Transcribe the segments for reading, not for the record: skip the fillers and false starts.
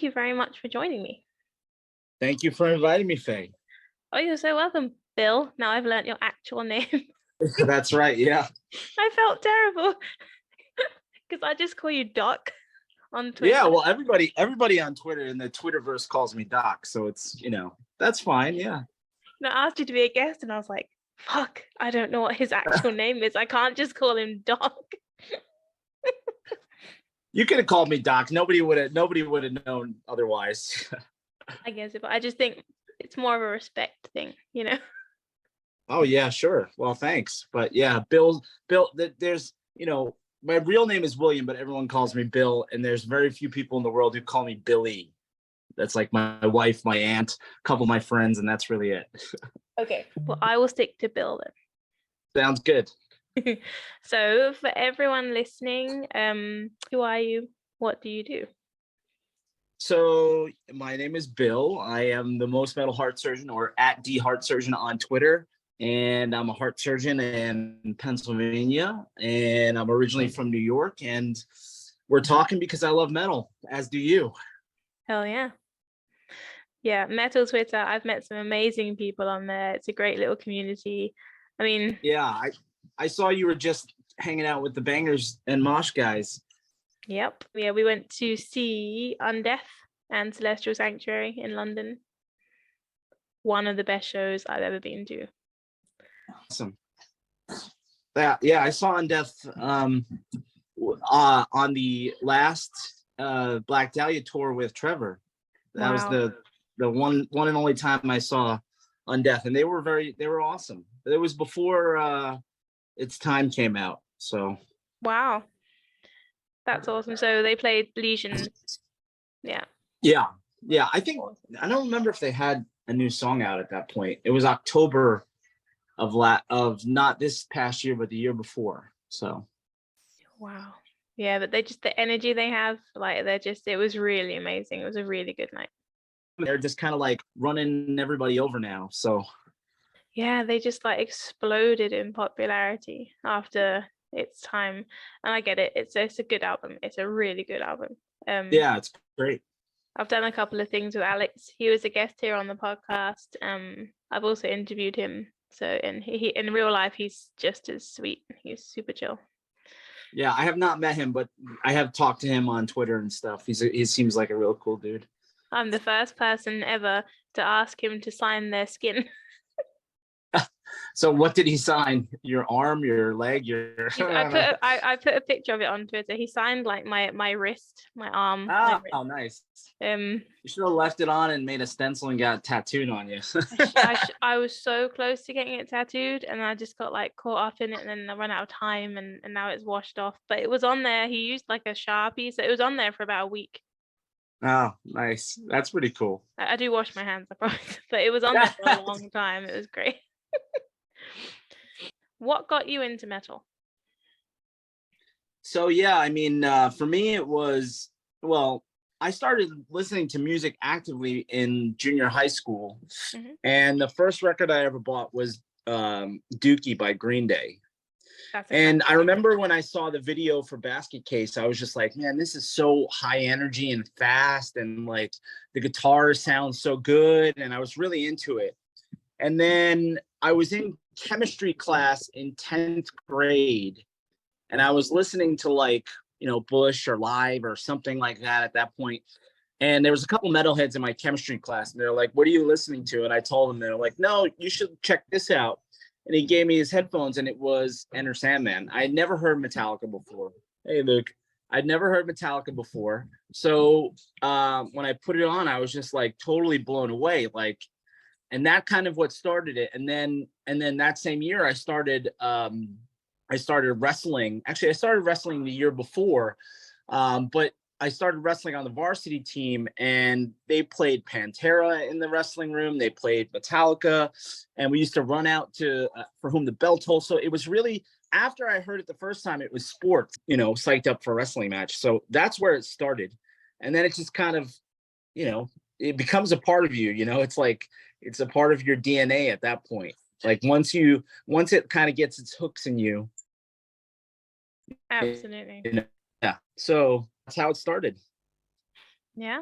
you very much for joining me. Thank you for inviting me, Faye. Oh, you're so welcome, Bill. Now I've learnt your actual name. That's right. Yeah. I felt terrible because I just call you Doc on Twitter. Yeah. Well, everybody on Twitter in the Twitterverse calls me Doc, so it's that's fine. Yeah. I asked you to be a guest, and I was like, "Fuck, I don't know what his actual name is. I can't just call him Doc." You could have called me Doc. Nobody would have known otherwise. I guess, but I just think it's more of a respect thing, Oh yeah, sure. Well, thanks. But yeah, Bill. There's my real name is William, but everyone calls me Bill, and there's very few people in the world who call me Billy. That's like my wife, my aunt, a couple of my friends, and that's really it. Okay. Well, I will stick to Bill then. Sounds good. So for everyone listening, who are you? What do you do? So my name is Bill. I am the Most Metal Heart Surgeon, or at DHeartSurgeon on Twitter. And I'm a heart surgeon in Pennsylvania. And I'm originally from New York. And we're talking because I love metal, as do you. Hell yeah. Yeah, Metal Twitter. I've met some amazing people on there. It's a great little community. I mean, yeah, I saw you were just hanging out with the Bangers and Mosh guys. Yep. Yeah, we went to see Undeath and Celestial Sanctuary in London. One of the best shows I've ever been to. Awesome. Yeah, I saw Undeath on the last Black Dahlia tour with Trevor. That was the one and only time I saw Undeath, and they were awesome. It was before Its Time came out, so wow, that's awesome. So they played Legion. Yeah. I think I don't remember if they had a new song out at that point. It was October of not this past year, but the year before. So wow. Yeah, but the energy they have, like it was really amazing. It was a really good night. They're just kind of like running everybody over now. So yeah, they just like exploded in popularity after Its Time. And I get it. It's a good album. It's a really good album. Yeah, it's great. I've done a couple of things with Alex. He was a guest here on the podcast. I've also interviewed him. So he in real life, he's just as sweet. He's super chill. Yeah, I have not met him, but I have talked to him on Twitter and stuff. He seems like a real cool dude. I'm the first person ever to ask him to sign their skin. So what did he sign? Your arm, your leg, your? I put a picture of it on Twitter. He signed like my wrist, my arm. Oh, nice. You should have left it on and made a stencil and got it tattooed on you. I was so close to getting it tattooed, and I just got like caught up in it, and then I ran out of time, and now it's washed off. But it was on there. He used like a Sharpie, so it was on there for about a week. Oh, nice. That's pretty cool. I do wash my hands, I promise. But it was on there for a long time. It was great. What got you into metal? So yeah, I mean, for me it was, well, I started listening to music actively in junior high school. Mm-hmm. And the first record I ever bought was Dookie by Green Day. And I remember when I saw the video for Basket Case, I was just like, man, this is so high energy and fast, and like the guitar sounds so good, and I was really into it. And then I was in chemistry class in 10th grade, and I was listening to like, Bush or Live or something like that at that point. And there was a couple metalheads in my chemistry class, and they're like, what are you listening to? And I told them, they're like, no, you should check this out. And he gave me his headphones, and it was Enter Sandman. I had never heard Metallica before. Hey, Luke. I'd never heard Metallica before. So when I put it on, I was just like totally blown away. Like, and that kind of what started it. And then that same year, I started wrestling. Actually, I started wrestling the year before, but I started wrestling on the varsity team, and they played Pantera in the wrestling room. They played Metallica, and we used to run out to For Whom the Bell Tolls. So it was really, after I heard it the first time, it was sports, psyched up for a wrestling match. So that's where it started. And then it just kind of, it becomes a part of you, it's like, it's a part of your DNA at that point. Like once it kind of gets its hooks in you. Absolutely. Yeah. So that's how it started. Yeah.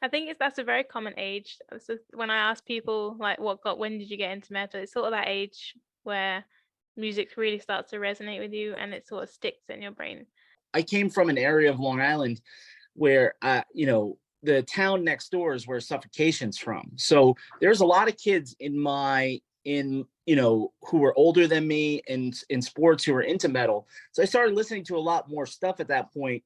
I think that's a very common age. So when I ask people like when did you get into metal, it's sort of that age where music really starts to resonate with you and it sort of sticks in your brain. I came from an area of Long Island where the town next door is where Suffocation's from. So there's a lot of kids who were older than me in sports who were into metal. So I started listening to a lot more stuff at that point.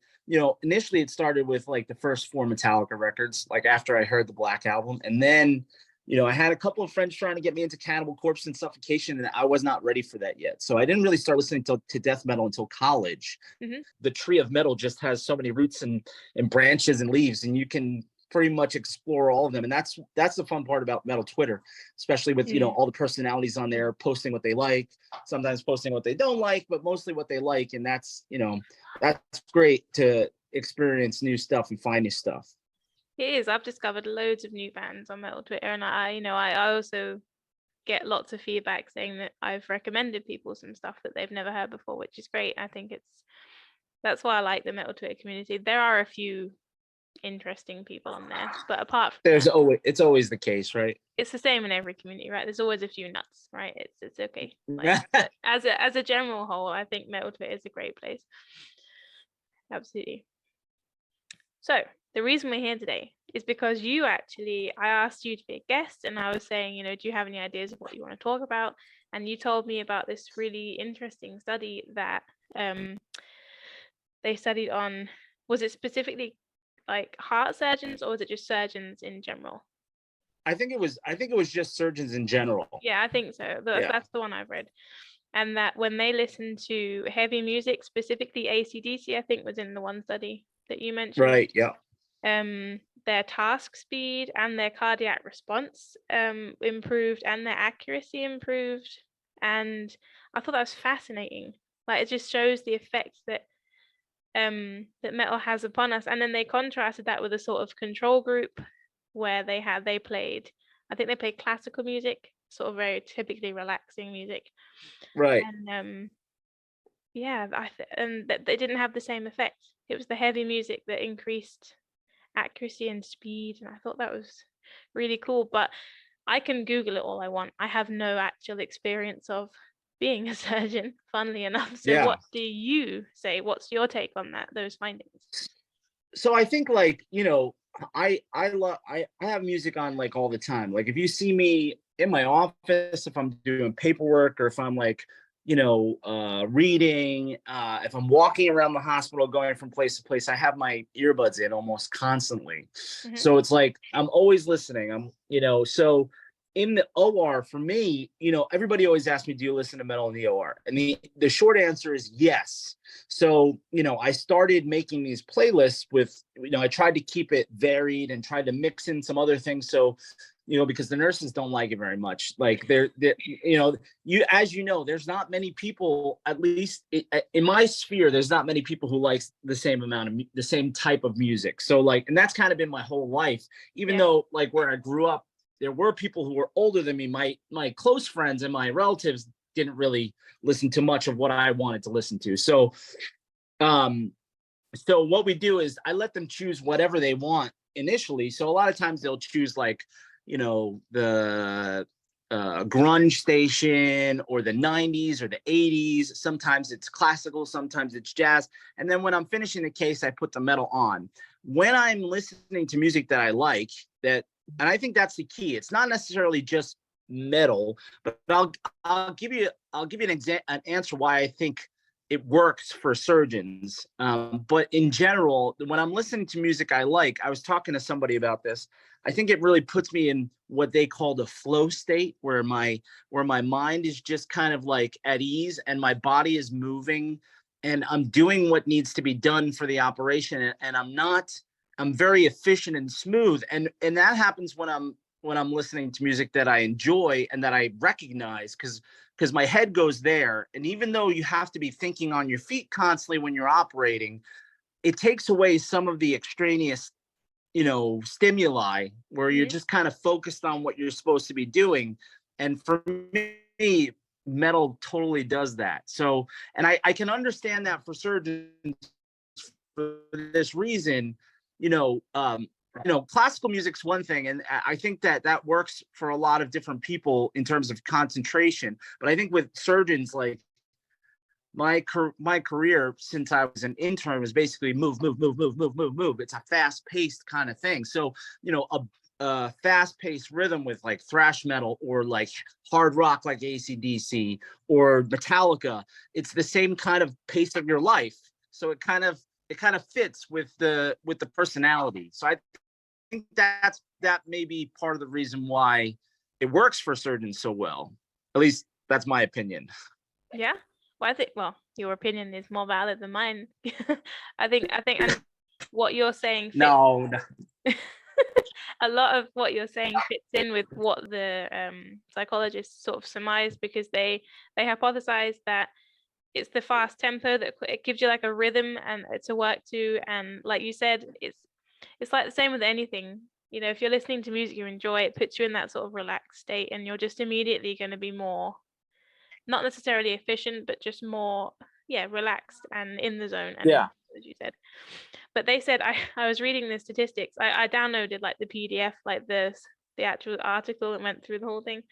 Initially it started with like the first 4 Metallica records, like after I heard the Black Album. And then, I had a couple of friends trying to get me into Cannibal Corpse and Suffocation, and I was not ready for that yet. So I didn't really start listening to death metal until college. Mm-hmm. The tree of metal just has so many roots and branches and leaves, and you can pretty much explore all of them. And that's the fun part about metal Twitter, especially with, all the personalities on there posting what they like, sometimes posting what they don't like, but mostly what they like. And that's great to experience new stuff and find new stuff. It is. I've discovered loads of new bands on Metal Twitter, and I also get lots of feedback saying that I've recommended people some stuff that they've never heard before, which is great. I think that's why I like the Metal Twitter community. There are a few interesting people on there, but apart from it's always the case, right? It's the same in every community, right? There's always a few nuts, right? It's okay. But as a general whole, I think Metal Twitter is a great place. Absolutely. So the reason we're here today is because I asked you to be a guest, and I was saying, do you have any ideas of what you want to talk about? And you told me about this really interesting study that they studied on. Was it specifically like heart surgeons, or was it just surgeons in general? I think it was just surgeons in general. Yeah, I think so. That's the one I've read. And that when they listen to heavy music, specifically AC/DC, I think was in the one study that you mentioned. Right, yeah. Their task speed and their cardiac response improved, and their accuracy improved. And I thought that was fascinating. Like, it just shows the effect that metal has upon us. And then they contrasted that with a sort of control group where they played classical music, sort of very typically relaxing music. Right. And and they didn't have the same effect. It was the heavy music that increased accuracy and speed, and I thought that was really cool. But I can Google it all I want. I have no actual experience of being a surgeon, funnily enough. So What do you say? What's your take on those findings? So I think, like, I have music on like all the time. Like, if you see me in my office, if I'm doing paperwork, or if I'm like, reading, if I'm walking around the hospital, going from place to place, I have my earbuds in almost constantly. Mm-hmm. So it's like, I'm always listening. So in the OR, for me, everybody always asks me, do you listen to metal in the OR? And the short answer is yes. So, I started making these playlists with, I tried to keep it varied and tried to mix in some other things. So, because the nurses don't like it very much. Like, there's not many people, at least in my sphere, there's not many people who likes the same type of music. So, like, and that's kind of been my whole life, even though, like, where I grew up, there were people who were older than me. My close friends and my relatives didn't really listen to much of what I wanted to listen to. So what we do is I let them choose whatever they want initially. So a lot of times they'll choose, like, the grunge station, or the 90s or the 80s. Sometimes it's classical, sometimes it's jazz. And then when I'm finishing the case, I put the metal on. When I'm listening to music that I like, and I think that's the key. It's not necessarily just metal, but I'll give you an answer why I think it works for surgeons. But in general, when I'm listening to music I like, I was talking to somebody about this. I think it really puts me in what they call the flow state, where my mind is just kind of like at ease, and my body is moving, and I'm doing what needs to be done for the operation, and I'm very efficient and smooth. And that happens when I'm listening to music that I enjoy and that I recognize, because my head goes there. And even though you have to be thinking on your feet constantly when you're operating, it takes away some of the extraneous, stimuli, where you're just kind of focused on what you're supposed to be doing. And for me, metal totally does that. So, and I can understand that for surgeons, for this reason. classical music's one thing, and I think that works for a lot of different people in terms of concentration. But I think with surgeons, like my career since I was an intern was basically move, move, move, move, move, move, move. It's a fast paced kind of thing. So, a fast paced rhythm with like thrash metal or like hard rock, like AC/DC or Metallica, it's the same kind of pace of your life. So it kind of fits with the personality. So I think that may be part of the reason why it works for surgeons so well. At least that's my opinion. Yeah. Well, I think your opinion is more valid than mine. I think and what you're saying fits, no. A lot of what you're saying fits in with what the psychologists sort of surmised, because they hypothesized that it's the fast tempo that it gives you like a rhythm and to work to, and like you said, it's like the same with anything. If you're listening to music you enjoy, it puts you in that sort of relaxed state, and you're just immediately going to be more, not necessarily efficient, but just more relaxed and in the zone, and as you said. But they said, I was reading the statistics, I downloaded like the PDF, like the actual article, and went through the whole thing.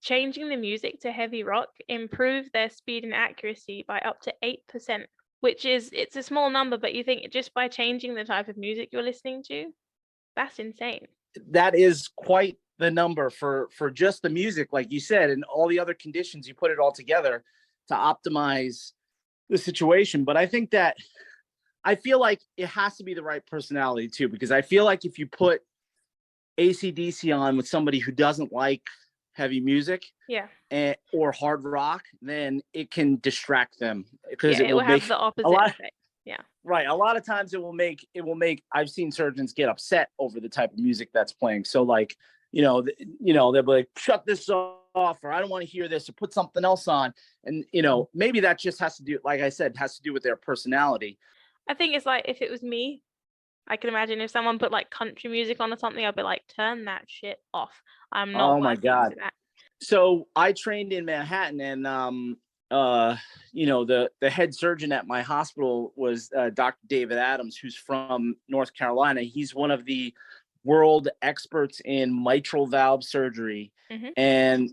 Changing the music to heavy rock improved their speed and accuracy by up to 8%, which it's a small number, but you think just by changing the type of music you're listening to, that's insane. That is quite the number for just the music, like you said, and all the other conditions. You put it all together to optimize the situation. But I feel like it has to be the right personality too, because I feel like if you put AC/DC on with somebody who doesn't like heavy music or hard rock, then it can distract them, because it will have the opposite effect. Right. A lot of times it will make I've seen surgeons get upset over the type of music that's playing. So like, they'll be like, shut this off, or I don't want to hear this, or put something else on. And, maybe that just has to do, like I said, has to do with their personality. I think it's like, if it was me, I can imagine if someone put like country music on or something, I'd be like, turn that shit off. I'm not. Oh my God. So I trained in Manhattan, and the head surgeon at my hospital was Dr. David Adams, who's from North Carolina. He's one of the world experts in mitral valve surgery. Mm-hmm. And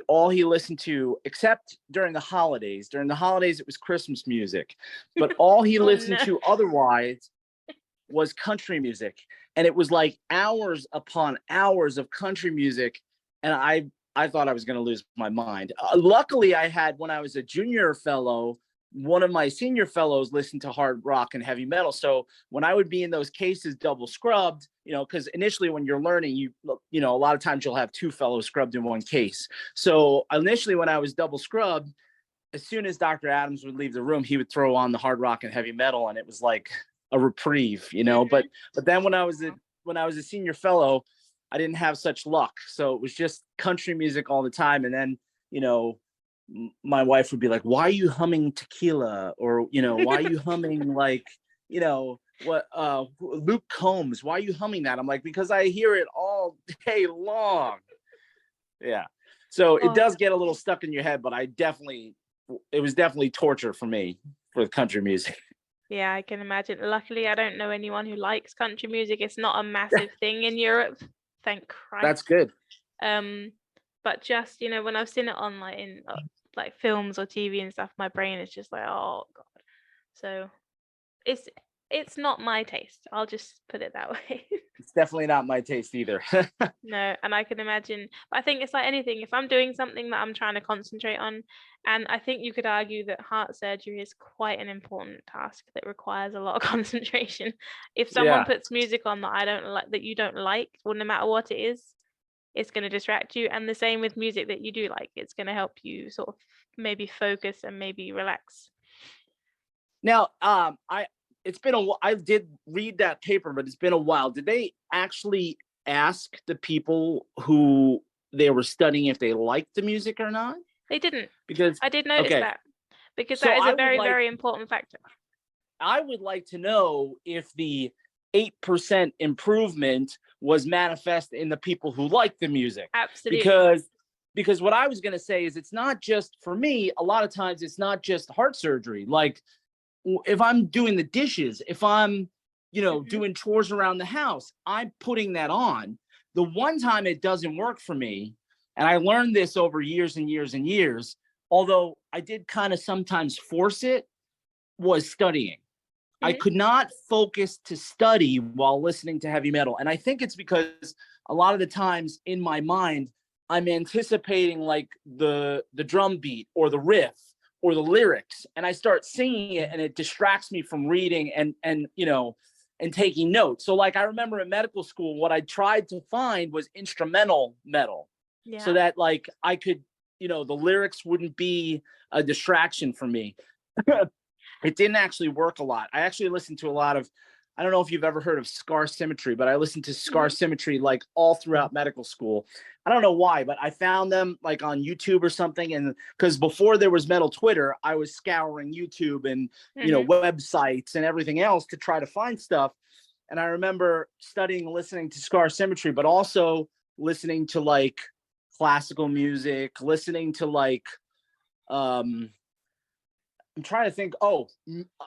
all he listened to, except during the holidays, it was Christmas music, but all he listened to otherwise was country music. And it was like hours upon hours of country music. And I thought I was going to lose my mind. Luckily, I had, when I was a junior fellow, one of my senior fellows listened to hard rock and heavy metal. So when I would be in those cases double scrubbed, because initially when you're learning, a lot of times you'll have two fellows scrubbed in one case. So initially when I was double scrubbed, as soon as Dr. Adams would leave the room, he would throw on the hard rock and heavy metal, and it was like a reprieve, Mm-hmm. But then when I was a senior fellow, I didn't have such luck. So it was just country music all the time. And then, my wife would be like, why are you humming Tequila? Or, why are you humming like, Luke Combs, why are you humming that? I'm like, because I hear it all day long. Yeah. So it does get a little stuck in your head, but it was definitely torture for me for country music. Yeah, I can imagine. Luckily, I don't know anyone who likes country music. It's not a massive thing in Europe. Thank Christ. That's good. But just, when I've seen it on like films or TV and stuff, my brain is just like, oh God. So it's not my taste. I'll just put it that way. It's definitely not my taste either. No, and I can imagine. But I think it's like anything. If I'm doing something that I'm trying to concentrate on, and I think you could argue that heart surgery is quite an important task that requires a lot of concentration. If someone puts music on that I don't like, that you don't like, or no matter what it is, it's going to distract you. And the same with music that you do like, it's going to help you sort of maybe focus and maybe relax. Now, I did read that paper, but it's been a while. Did they actually ask the people who they were studying if they liked the music or not? They didn't. Because I did notice that. Because that is a very, very important factor. I would like to know if the 8% improvement was manifest in the people who like the music. Absolutely. Because what I was going to say is, it's not just, for me, a lot of times it's not just heart surgery. Like if I'm doing the dishes, if I'm doing chores around the house, I'm putting that on. The one time it doesn't work for me, and I learned this over years and years and years, although I did kind of sometimes force it, was studying. I could not focus to study while listening to heavy metal. And I think it's because a lot of the times in my mind, I'm anticipating like the drum beat or the riff or the lyrics, and I start singing it, and it distracts me from reading and taking notes. So like I remember in medical school, what I tried to find was instrumental metal, so that like I could, the lyrics wouldn't be a distraction for me. It didn't actually work a lot. I actually listened to a lot of, I don't know if you've ever heard of Scar Symmetry, but I listened to Scar Symmetry like all throughout medical school. I don't know why, but I found them like on YouTube or something. And because before there was Metal Twitter, I was scouring YouTube and, websites and everything else to try to find stuff. And I remember studying, listening to Scar Symmetry, but also listening to like classical music, listening to like, I'm trying to think.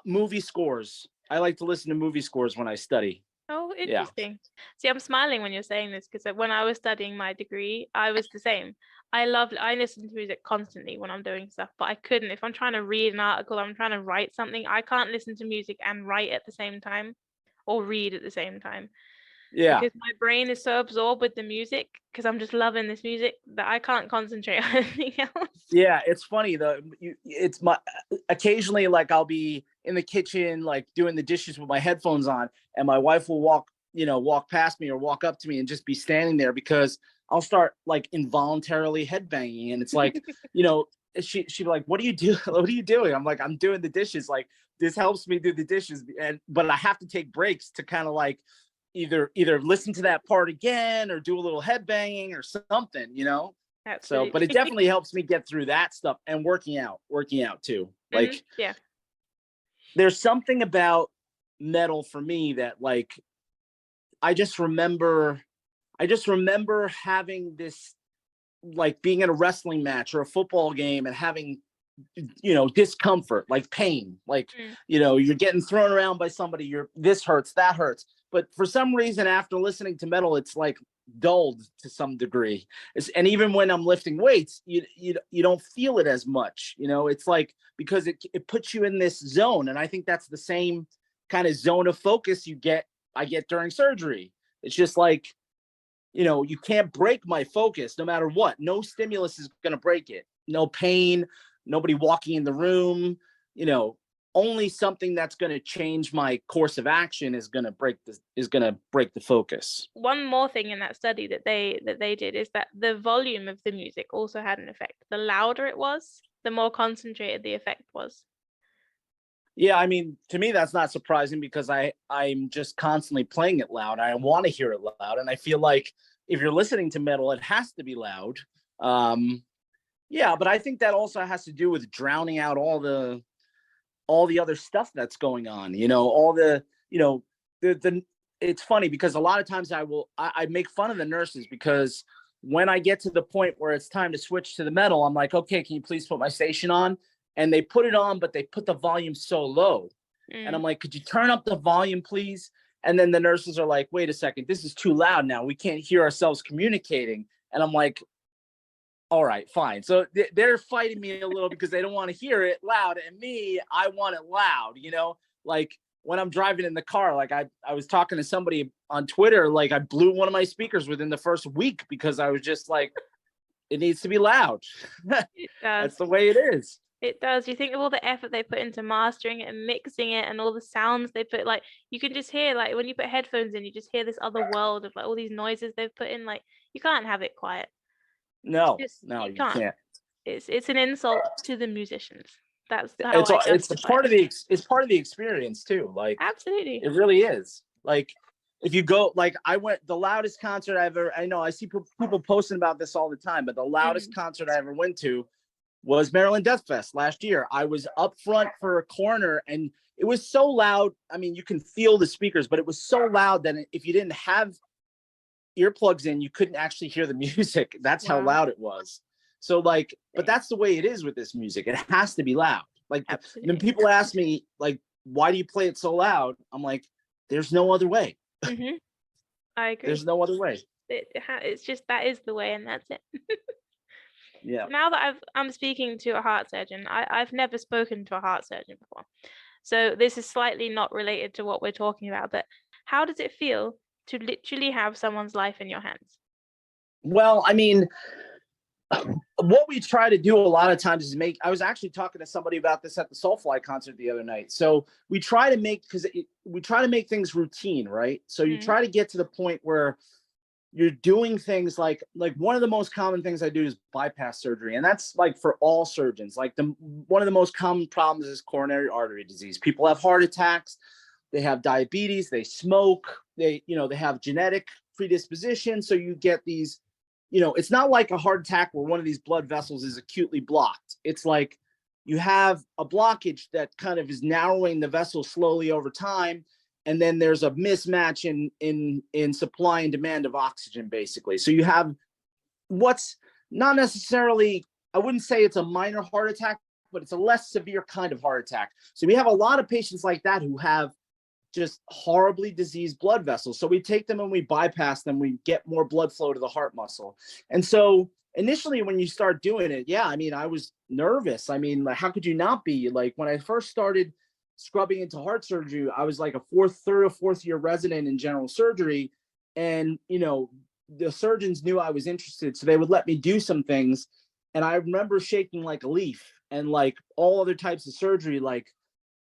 Movie scores. I like to listen to movie scores when I study. Oh, interesting. Yeah. See, I'm smiling when you're saying this because when I was studying my degree, I was the same. I listen to music constantly when I'm doing stuff, but I couldn't. If I'm trying to read an article, I'm trying to write something, I can't listen to music and write at the same time or read at the same time. Yeah. Because my brain is so absorbed with the music because I'm just loving this music that I can't concentrate on anything else. Yeah, it's funny though. It's occasionally like I'll be in the kitchen like doing the dishes with my headphones on, and my wife will walk past me or walk up to me and just be standing there because I'll start like involuntarily headbanging, and it's like, she'd be like, "What are you doing? What are you doing?" I'm like, "I'm doing the dishes." Like this helps me do the dishes, but I have to take breaks to kind of like either listen to that part again or do a little headbanging or something, Absolutely. So, but it definitely helps me get through that stuff, and working out too. Like, there's something about metal for me that like, I just remember having this, like being in a wrestling match or a football game and having, discomfort, like pain, like, you're getting thrown around by somebody, this hurts, that hurts. But for some reason, after listening to metal, it's like dulled to some degree. And even when I'm lifting weights, you don't feel it as much. It's like, because it puts you in this zone. And I think that's the same kind of zone of focus I get during surgery. It's just like, you can't break my focus no matter what. No stimulus is going to break it. No pain, nobody walking in the room, only something that's going to change my course of action is going to break the focus. One more thing in that study that they did is that the volume of the music also had an effect. The louder it was, the more concentrated the effect was. Yeah, I mean, to me that's not surprising because I'm just constantly playing it loud. I want to hear it loud, and I feel like if you're listening to metal, it has to be loud. Yeah, but I think that also has to do with drowning out all the other stuff that's going on, it's funny because a lot of times I make fun of the nurses because when I get to the point where it's time to switch to the metal, I'm like, okay, can you please put my station on? And they put it on, but they put the volume so low. And I'm like, could you turn up the volume, please? And then the nurses are like, wait a second, this is too loud now. We can't hear ourselves communicating. And I'm like, all right, fine. So they're fighting me a little because they don't want to hear it loud. And me, I want it loud, like when I'm driving in the car, like I was talking to somebody on Twitter, like I blew one of my speakers within the first week because I was just like, it needs to be loud. That's the way it is. It does. You think of all the effort they put into mastering it and mixing it and all the sounds they put, like you can just hear, like when you put headphones in, you just hear this other world of like all these noises they've put in. Like you can't have it quiet. No, you can't. It's an insult to the musicians. That's how it's part of the experience too. Like absolutely, it really is. Like if you go, like the loudest concert I see people posting about this all the time, but the loudest concert I ever went to was Maryland Death Fest last year. I was up front for a corner, and it was so loud. I mean, you can feel the speakers, but it was so loud that if you didn't have earplugs in, you couldn't actually hear the music. That's how loud it was. So like, but that's the way it is with this music. It has to be loud. Like when people ask me like, why do you play it so loud? I'm like, there's no other way. Mm-hmm. I agree. There's no other way. It's just that is the way, and that's it. Yeah. Now that I'm speaking to a heart surgeon, I've never spoken to a heart surgeon before. So this is slightly not related to what we're talking about, but how does it feel to literally have someone's life in your hands? Well, I mean, what we try to do a lot of times is I was actually talking to somebody about this at the Soulfly concert the other night. So we try to make, we try to make things routine, right? So you try to get to the point where you're doing things like one of the most common things I do is bypass surgery. And that's like for all surgeons. Like one of the most common problems is coronary artery disease. People have heart attacks, they have diabetes, they smoke, they have genetic predisposition. So you get these, it's not like a heart attack where one of these blood vessels is acutely blocked. It's like you have a blockage that kind of is narrowing the vessel slowly over time. And then there's a mismatch in supply and demand of oxygen, basically. So you have what's not necessarily, I wouldn't say it's a minor heart attack, but it's a less severe kind of heart attack. So we have a lot of patients like that who have just horribly diseased blood vessels. So we take them and we bypass them. We get more blood flow to the heart muscle. And so initially when you start doing it, yeah, I mean, I was nervous. I mean, how could you not be? Like when I first started scrubbing into heart surgery, I was like a third or fourth year resident in general surgery. And, the surgeons knew I was interested, so they would let me do some things. And I remember shaking like a leaf, and like all other types of surgery, like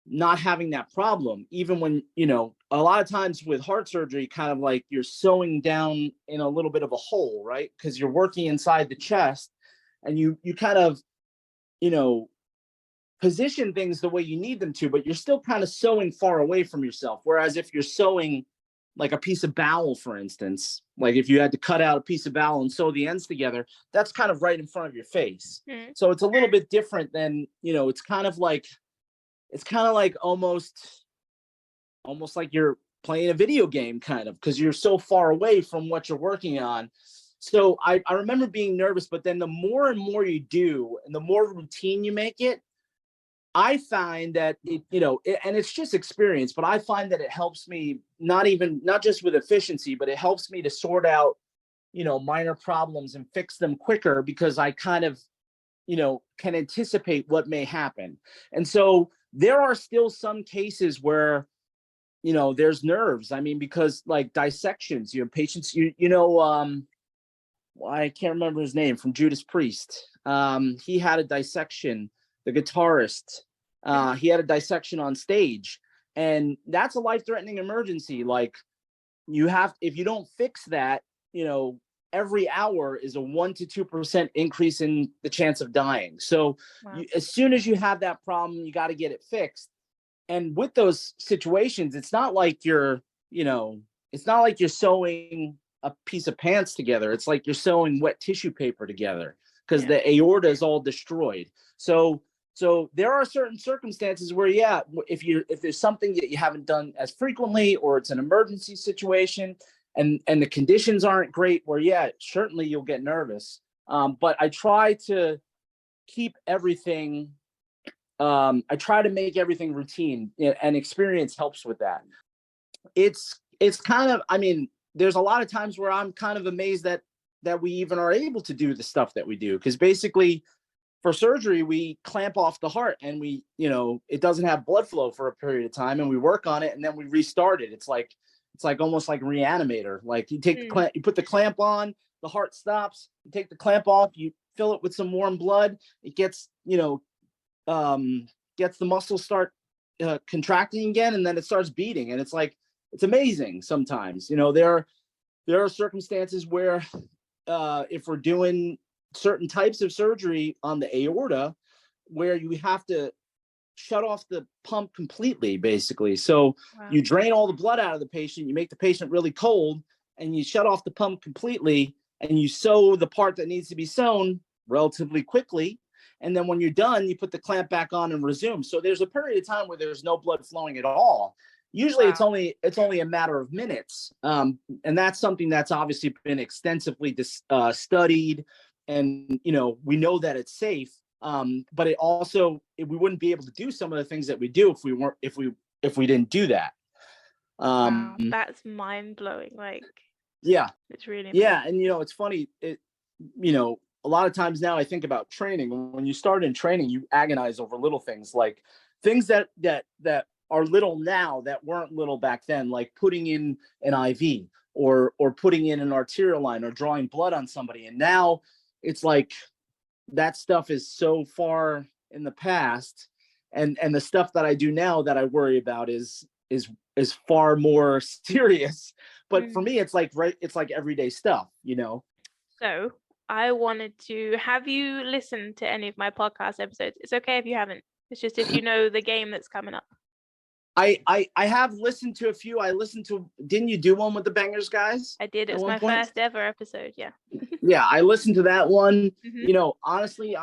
not having that problem, even when, a lot of times with heart surgery, kind of like you're sewing down in a little bit of a hole, right? Because you're working inside the chest and you kind of, position things the way you need them to, but you're still kind of sewing far away from yourself. Whereas if you're sewing like a piece of bowel, for instance, like if you had to cut out a piece of bowel and sew the ends together, that's kind of right in front of your face. So it's a little bit different than, it's kind of like almost like you're playing a video game, kind of, because you're so far away from what you're working on. So I remember being nervous, but then the more and more you do and the more routine you make it, I find that and it's just experience, but I find that it helps me not just with efficiency, but it helps me to sort out, minor problems and fix them quicker, because I kind of, can anticipate what may happen. And so there are still some cases where, there's nerves. I mean, because like dissections, patients, I can't remember his name, from Judas Priest. He had a dissection, the guitarist. He had a dissection on stage, and that's a life-threatening emergency. Like if you don't fix that, every hour is a 1 to 2% increase in the chance of dying. So as soon as you have that problem, you got to get it fixed. And with those situations, it's not like you're sewing a piece of pants together. It's like you're sewing wet tissue paper together, because the aorta is all destroyed. So there are certain circumstances where, if there's something that you haven't done as frequently, or it's an emergency situation and the conditions aren't great, where, certainly you'll get nervous. But I try to keep everything, I try to make everything routine, and experience helps with that. It's kind of, I mean, there's a lot of times where I'm kind of amazed that we even are able to do the stuff that we do, because basically for surgery, we clamp off the heart and we, it doesn't have blood flow for a period of time, and we work on it and then we restart it. It's like almost like Reanimator. Like you take the clamp, you put the clamp on, the heart stops, you take the clamp off, you fill it with some warm blood, it gets, gets the muscles start contracting again, and then it starts beating. And it's like, it's amazing sometimes. There are circumstances where if we're doing certain types of surgery on the aorta, where you have to shut off the pump completely, basically. So you drain all the blood out of the patient, you make the patient really cold, and you shut off the pump completely, and you sew the part that needs to be sewn relatively quickly. And then when you're done, you put the clamp back on and resume. So there's a period of time where there's no blood flowing at all. Usually it's only a matter of minutes. And that's something that's obviously been extensively studied. And, we know that it's safe. But it also, we wouldn't be able to do some of the things that we do if we didn't do that. Wow, that's mind-blowing. Like, yeah, it's really yeah. amazing. And it's funny, a lot of times now I think about training. When you start in training, you agonize over little things, like things that are little now that weren't little back then, like putting in an IV or putting in an arterial line or drawing blood on somebody. And now it's like that stuff is so far in the past, and the stuff that I do now that I worry about is far more serious. But for me, it's like everyday stuff. So I wanted to have you listen to any of my podcast episodes. It's okay if you haven't. It's just if you know the game that's coming up. I have listened to a few. Didn't you do one with the Bangers guys? I did. It was my first ever episode. Yeah. Yeah, I listened to that one. Honestly,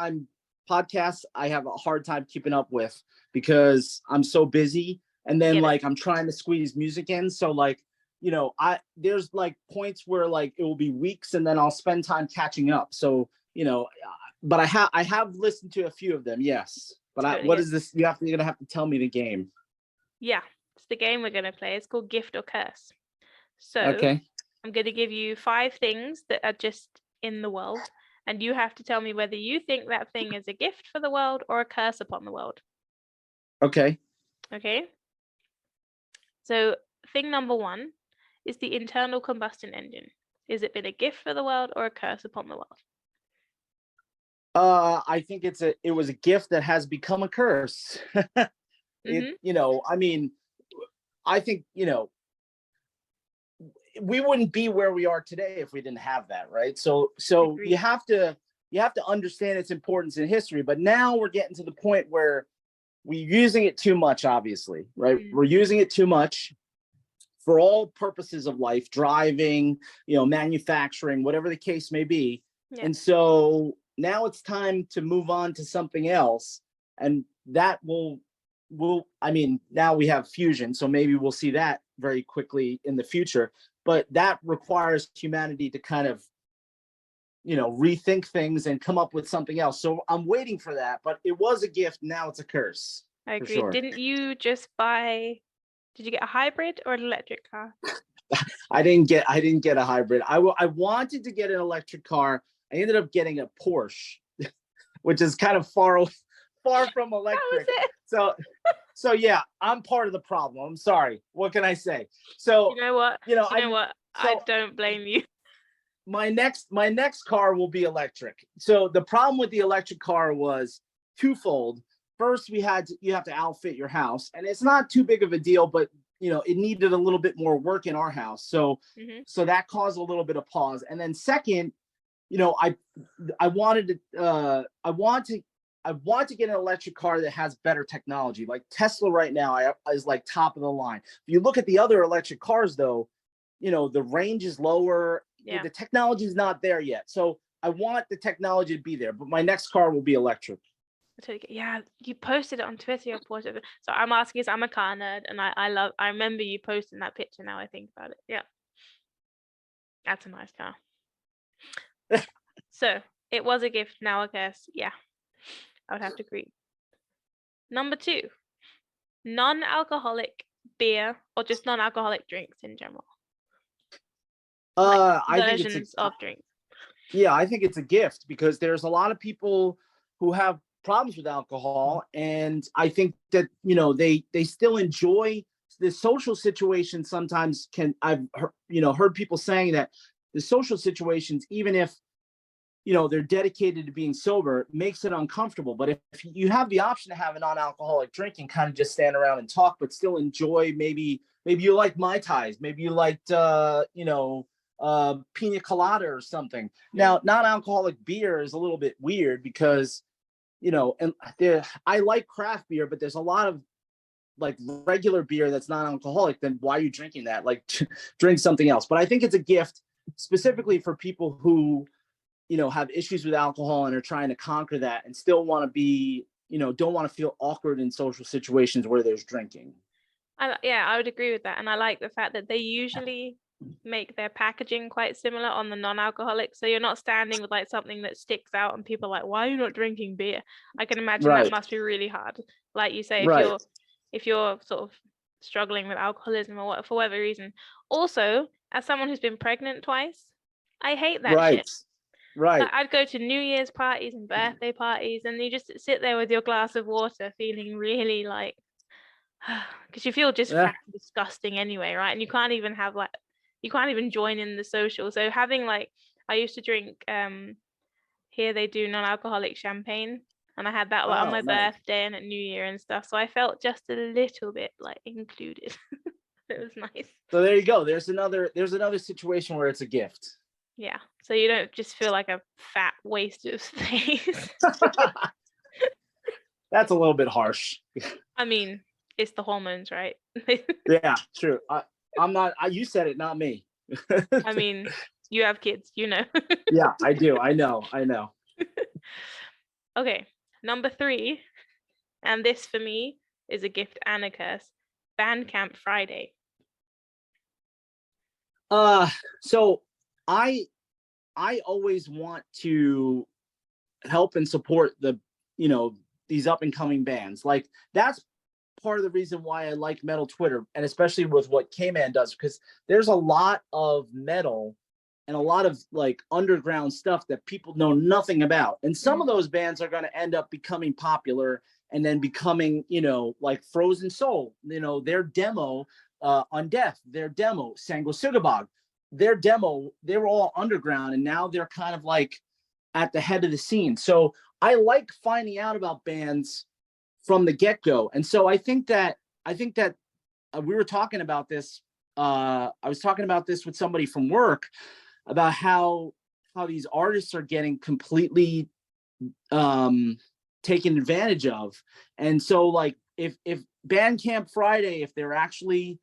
podcasts I have a hard time keeping up with because I'm so busy. And then like I'm trying to squeeze music in. So like, there's like points where like it will be weeks and then I'll spend time catching up. So, but I have listened to a few of them, yes. But what is this? You're gonna have to tell me the game. Yeah, it's the game we're gonna play. It's called Gift or Curse. So okay. I'm gonna give you 5 things that are just in the world, and you have to tell me whether you think that thing is a gift for the world or a curse upon the world. Okay. Okay. So thing number 1 is the internal combustion engine. Is it been a gift for the world or a curse upon the world? I think it was a gift that has become a curse. I mean, I think, we wouldn't be where we are today if we didn't have that, right? So Agreed. you have to understand its importance in history, but now we're getting to the point where we're using it too much, obviously, right? We're using it too much for all purposes of life, driving, manufacturing, whatever the case may be. Yeah. And so now it's time to move on to something else. And that now we have fusion, so maybe we'll see that very quickly in the future. But that requires humanity to kind of, rethink things and come up with something else. So I'm waiting for that, but it was a gift. Now it's a curse. I agree. Sure. Didn't you just did you get a hybrid or an electric car? I didn't get a hybrid. I wanted to get an electric car. I ended up getting a Porsche, which is kind of far from electric. That was it. So yeah, I'm part of the problem. I'm sorry. What can I say? So you know what? I don't blame you. My next car will be electric. So the problem with the electric car was twofold. First, you have to outfit your house, and it's not too big of a deal, but it needed a little bit more work in our house. So so that caused a little bit of pause. And then second, I want to get an electric car that has better technology. Like Tesla right now is like top of the line. If you look at the other electric cars though, the range is lower. Yeah. The technology is not there yet. So I want the technology to be there, but my next car will be electric. Yeah, you posted it on Twitter, your Porsche. So I'm asking because I'm a car nerd, and I remember you posting that picture now I think about it. Yeah. That's a nice car. So it was a gift, now I guess. Yeah. I would have to agree. Number 2, non-alcoholic beer or just non-alcoholic drinks in general. I think it's of drinks. Yeah, I think it's a gift because there's a lot of people who have problems with alcohol, and I think that they still enjoy the social situation. Sometimes I've heard people saying that the social situations, even if they're dedicated to being sober, makes it uncomfortable. But if you have the option to have a non-alcoholic drink and kind of just stand around and talk, but still enjoy, maybe you like Mai Tais, maybe you liked pina colada or something. Now, non-alcoholic beer is a little bit weird because I like craft beer, but there's a lot of like regular beer that's non-alcoholic. Then why are you drinking that? Like drink something else. But I think it's a gift specifically for people who have issues with alcohol and are trying to conquer that and still want to be, don't want to feel awkward in social situations where there's drinking. I would agree with that. And I like the fact that they usually make their packaging quite similar on the non-alcoholic. So you're not standing with like something that sticks out and people are like, why are you not drinking beer? I can imagine that must be really hard. Like you say, if you're sort of struggling with alcoholism or what, for whatever reason. Also, as someone who's been pregnant twice, I hate that shit. Right. Like, I'd go to New Year's parties and birthday parties, and you just sit there with your glass of water, feeling really like, because you feel just fat and disgusting anyway, right? And you can't even have like, you can't even join in the social. So having like, I used to drink, here they do non-alcoholic champagne, and I had that like on my birthday and at New Year and stuff. So I felt just a little bit like included. It was nice. So there you go. There's another situation where it's a gift. Yeah. So you don't just feel like a fat waste of space. That's a little bit harsh. I mean, it's the hormones, right? Yeah, true. I'm not. You said it, not me. I mean, you have kids, you know. Yeah, I do. I know. Okay, number 3, and this for me is a gift and a curse. Bandcamp Friday. So I always want to help and support the, these up and coming bands. Like, that's part of the reason why I like Metal Twitter, and especially with what K-Man does, because there's a lot of metal and a lot of like underground stuff that people know nothing about. And some of those bands are going to end up becoming popular and then becoming, like Frozen Soul, their demo, Undeath, their demo, Sanguisugabogg, their demo, they were all underground, and now they're kind of like at the head of the scene. So I like finding out about bands from the get-go. And so I think that we were talking about this. I was talking about this with somebody from work about how these artists are getting completely taken advantage of. And so like if Bandcamp Friday, if they're actually,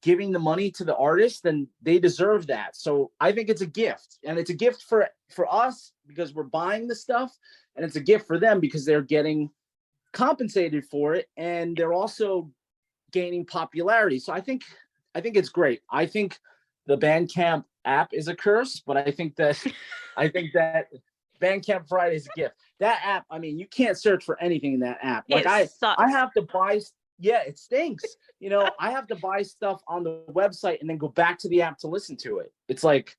giving the money to the artist, then they deserve that. So I think it's a gift, and it's a gift for us because we're buying the stuff, and it's a gift for them because they're getting compensated for it, and they're also gaining popularity. So I think it's great. I think the Bandcamp app is a curse, but I think that Bandcamp Friday is a gift. That app, I mean, you can't search for anything in that app. Like I have to buy. Yeah, it stinks. I have to buy stuff on the website and then go back to the app to listen to it. It's like,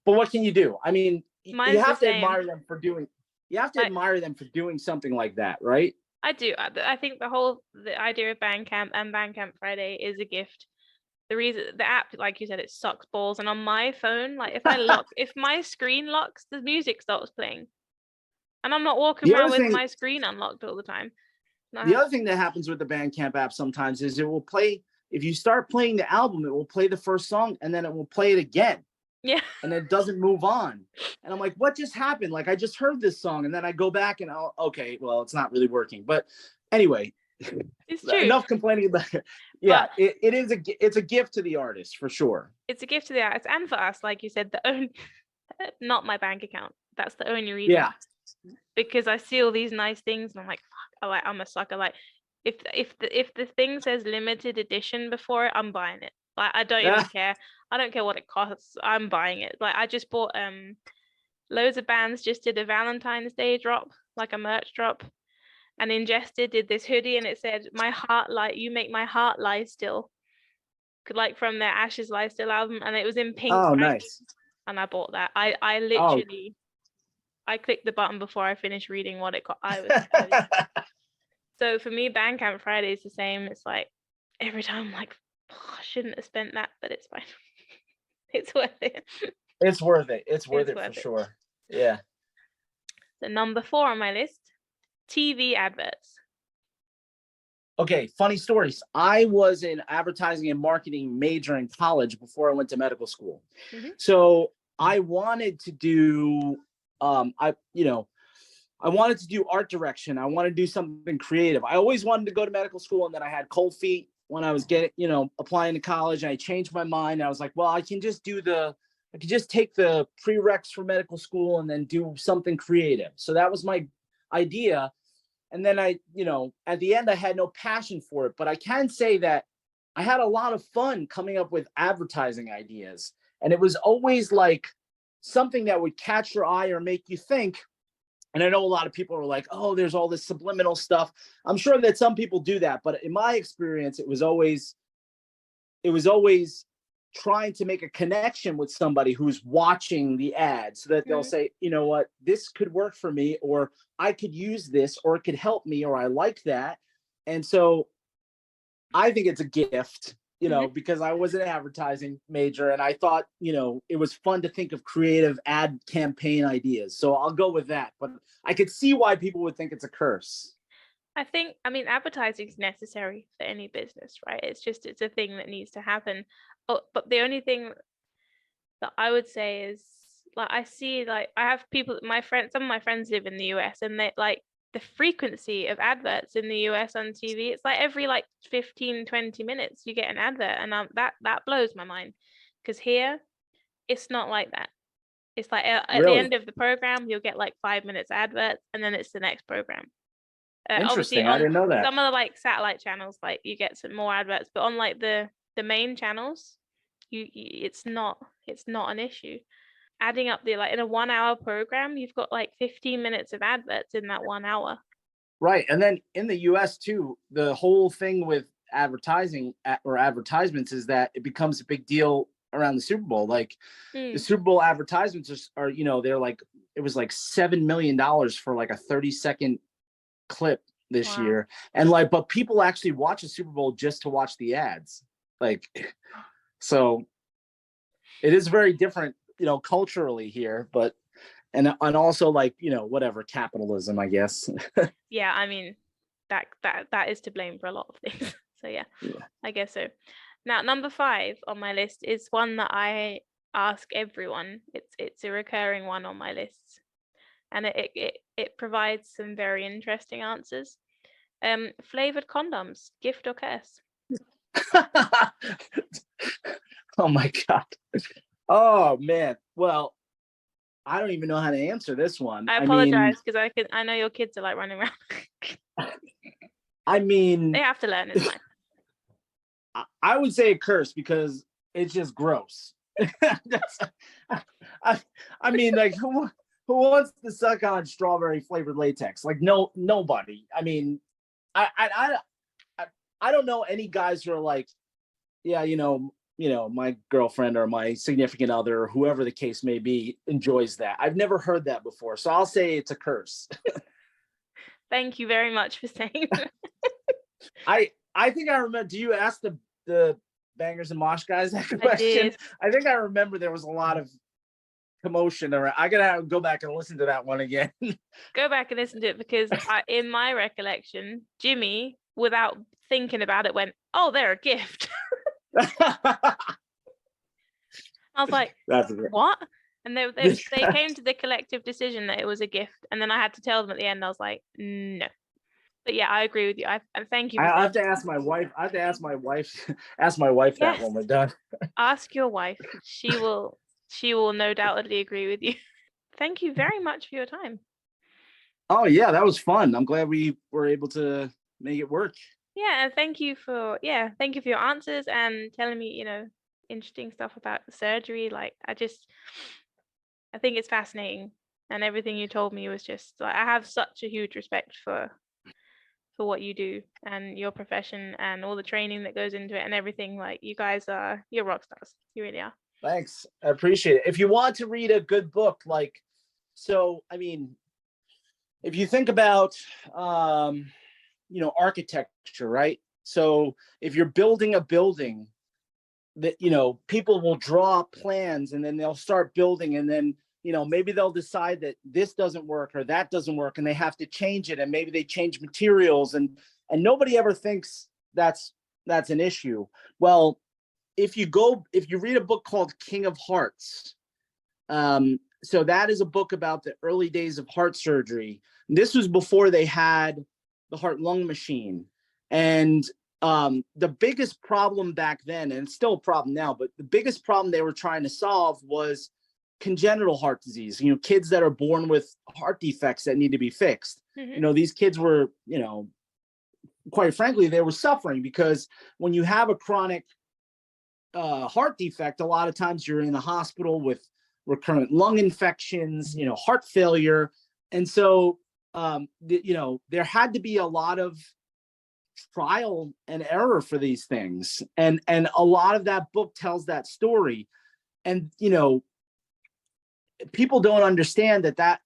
but what can you do? I mean, you have to admire them for doing. You have to admire them for doing something like that, right? I do. I think the idea of Bandcamp and Bandcamp Friday is a gift. The reason the app, like you said, it sucks balls. And on my phone, like if my screen locks, the music stops playing, and I'm not walking around with my screen unlocked all the time. The other thing that happens with the Bandcamp app sometimes is it will play, if you start playing the album, it will play the first song and then it will play it again. Yeah. And it doesn't move on. And I'm like, what just happened? Like, I just heard this song, and then I go back and okay, well, it's not really working. But anyway, it's true. Enough complaining about it. Yeah, it's a gift to the artist for sure. It's a gift to the artist, and for us, like you said, not my bank account. That's the only reason. Yeah. Because I see all these nice things, and I'm like, fuck, I'm a sucker. Like, if the thing says limited edition before it, I'm buying it. Like, I don't even care. I don't care what it costs. I'm buying it. Like, I just bought loads of bands just did a Valentine's Day drop, like a merch drop, and Ingested did this hoodie, and it said, "My heart light, you make my heart lie still," like from their Ashes Lie Still album, and it was in pink. Oh, nice. And I bought that. I literally. I clicked the button before I finished reading what it got. So for me, Bandcamp Friday is the same. It's like every time I'm like, I shouldn't have spent that, but it's fine. It's worth it. It's worth it. It's worth it for sure. Yeah. So number 4 on my list, TV adverts. Okay, funny stories. I was an advertising and marketing major in college before I went to medical school. Mm-hmm. So I wanted to do I wanted to do art direction. I wanted to do something creative. I always wanted to go to medical school, and then I had cold feet when I was applying to college, and I changed my mind. I was like, well, I can just take the prereqs for medical school and then do something creative. So that was my idea. And then at the end, I had no passion for it, but I can say that I had a lot of fun coming up with advertising ideas. And it was always like something that would catch your eye or make you think. And I know a lot of people are like, oh, there's all this subliminal stuff. I'm sure that some people do that, but in my experience, it was always trying to make a connection with somebody who's watching the ad so that they'll say, you know what, this could work for me, or I could use this, or it could help me, or I like that. And so I think it's a gift, because I was an advertising major and I thought, it was fun to think of creative ad campaign ideas. So I'll go with that. But I could see why people would think it's a curse. I mean, advertising is necessary for any business, right? It's a thing that needs to happen. Oh, but the only thing that I would say is, like, I see, like, I have people, some of my friends live in the US, and they like the frequency of adverts in the US on TV. It's like every like 15, 20 minutes you get an advert, and that blows my mind, because here it's not like that. It's like at the Really? end of the program, you'll get like 5 minutes adverts, and then it's the next program. Obviously, Interesting. I on didn't know that. some of the like satellite channels, like you get some more adverts, but on like the main channels, it's not an issue. Adding up the, like, in a 1 hour program, you've got like 15 minutes of adverts in that 1 hour. Right. And then in the US too, the whole thing with advertising or advertisements is that it becomes a big deal around the Super Bowl. Like the Super Bowl advertisements are they're like, it was like $7 million for like a 30-second clip this year. And like, but people actually watch the Super Bowl just to watch the ads. Like, so it is very different, culturally here, but and also, like, whatever, capitalism, I guess. Yeah, I mean, that is to blame for a lot of things. So yeah, I guess so. Now, number 5 on my list is one that I ask everyone. It's a recurring one on my list, and it provides some very interesting answers. Flavored condoms, gift or curse? Oh my God. Oh man. Well, I don't even know how to answer this one. I apologize, because I know your kids are like running around. I mean, they have to learn, it's fine. I would say a curse because it's just gross. I mean, like, who wants to suck on strawberry flavored latex? Like, nobody. I mean, I don't know any guys who are like, yeah, my girlfriend or my significant other, or whoever the case may be, enjoys that. I've never heard that before, so I'll say it's a curse. Thank you very much for saying that. I think I remember. Do you ask the Bangers and Mosh guys that question? I think I remember there was a lot of commotion around. I gotta go back and listen to that one again. Go back and listen to it, because in my recollection, Jimmy, without thinking about it, went, "Oh, they're a gift." I was like, what? And they came to the collective decision that it was a gift, and then I had to tell them at the end. I was like, no. But yeah, I agree with you. And thank you. I have to ask my wife. Ask my wife that when we're done. Ask your wife. She will no doubtedly agree with you. Thank you very much for your time. Oh yeah, that was fun. I'm glad we were able to make it work. Yeah, and thank you for your answers and telling me, interesting stuff about the surgery. Like, I think it's fascinating, and everything you told me was just like, I have such a huge respect for what you do and your profession and all the training that goes into it and everything. Like, you're rock stars. You really are. Thanks. I appreciate it. If you want to read a good book, like, so, I mean, if you think about, architecture, right? So if you're building a building, that, people will draw plans and then they'll start building, and then, maybe they'll decide that this doesn't work or that doesn't work, and they have to change it, and maybe they change materials, and nobody ever thinks that's an issue. Well, if you read a book called King of Hearts, so that is a book about the early days of heart surgery. This was before they had the heart-lung machine. And the biggest problem back then, and it's still a problem now, but the biggest problem they were trying to solve was congenital heart disease. Kids that are born with heart defects that need to be fixed. Mm-hmm. These kids were, quite frankly, they were suffering, because when you have a chronic heart defect, a lot of times you're in the hospital with recurrent lung infections, heart failure. And so, there had to be a lot of trial and error for these things. And a lot of that book tells that story. And, people don't understand that,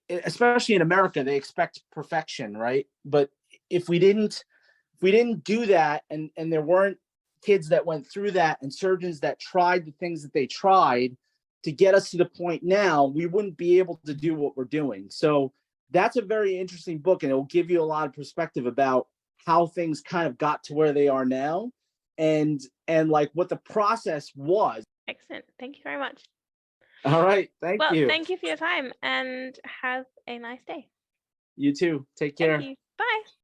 especially in America, they expect perfection, right? But if we didn't do that, and there weren't kids that went through that and surgeons that tried the things that they tried to get us to the point now, we wouldn't be able to do what we're doing. So that's a very interesting book, and it will give you a lot of perspective about how things kind of got to where they are now, and like what the process was. Excellent. Thank you very much. All right. Thank you. Thank you for your time, and have a nice day. You too. Take care. Thank you. Bye.